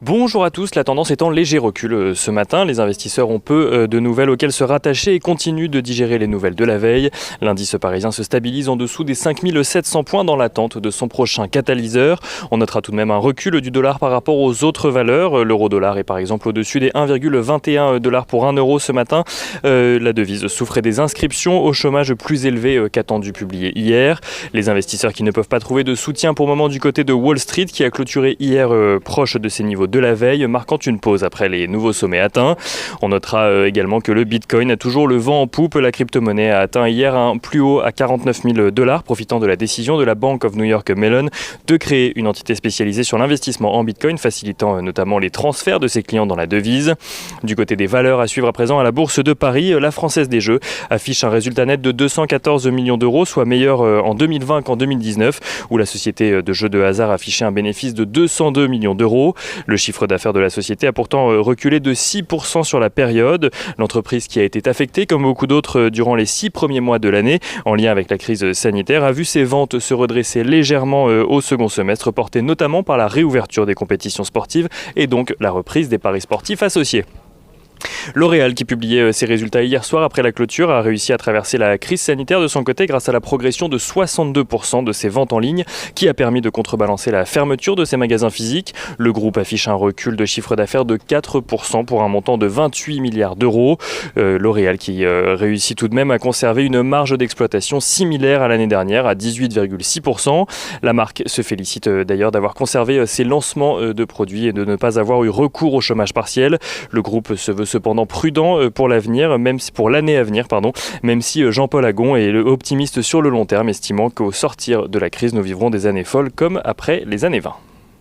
Bonjour à tous, la tendance est en léger recul ce matin. Les investisseurs ont peu de nouvelles auxquelles se rattacher et continuent de digérer les nouvelles de la veille. L'indice parisien se stabilise en dessous des 5700 points dans l'attente de son prochain catalyseur. On notera tout de même un recul du dollar par rapport aux autres valeurs. L'euro-dollar est par exemple au-dessus des 1,21 $ pour 1 euro ce matin. La devise souffrait des inscriptions au chômage plus élevées qu'attendu publiées hier. Les investisseurs qui ne peuvent pas trouver de soutien pour le moment du côté de Wall Street qui a clôturé hier proche de ses niveaux de la veille, marquant une pause après les nouveaux sommets atteints. On notera également que le Bitcoin a toujours le vent en poupe. La crypto-monnaie a atteint hier un plus haut à 49 000 $, profitant de la décision de la Bank of New York Mellon de créer une entité spécialisée sur l'investissement en Bitcoin, facilitant notamment les transferts de ses clients dans la devise. Du côté des valeurs à suivre à présent à la Bourse de Paris, la Française des Jeux affiche un résultat net de 214 millions d'euros, soit meilleur en 2020 qu'en 2019, où la société de jeux de hasard affichait un bénéfice de 202 millions d'euros. Le chiffre d'affaires de la société a pourtant reculé de 6% sur la période. L'entreprise, qui a été affectée, comme beaucoup d'autres, durant les 6 premiers mois de l'année, en lien avec la crise sanitaire, a vu ses ventes se redresser légèrement au second semestre, portées notamment par la réouverture des compétitions sportives et donc la reprise des paris sportifs associés. L'Oréal, qui publiait ses résultats hier soir après la clôture, a réussi à traverser la crise sanitaire de son côté grâce à la progression de 62% de ses ventes en ligne, qui a permis de contrebalancer la fermeture de ses magasins physiques. Le groupe affiche un recul de chiffre d'affaires de 4% pour un montant de 28 milliards d'euros. L'Oréal qui réussit tout de même à conserver une marge d'exploitation similaire à l'année dernière, à 18,6%. La marque se félicite d'ailleurs d'avoir conservé ses lancements de produits et de ne pas avoir eu recours au chômage partiel. Le groupe se veut cependant prudent pour l'avenir, pour l'année à venir, même si Jean-Paul Agon est optimiste sur le long terme, estimant qu'au sortir de la crise, nous vivrons des années folles comme après les années 20.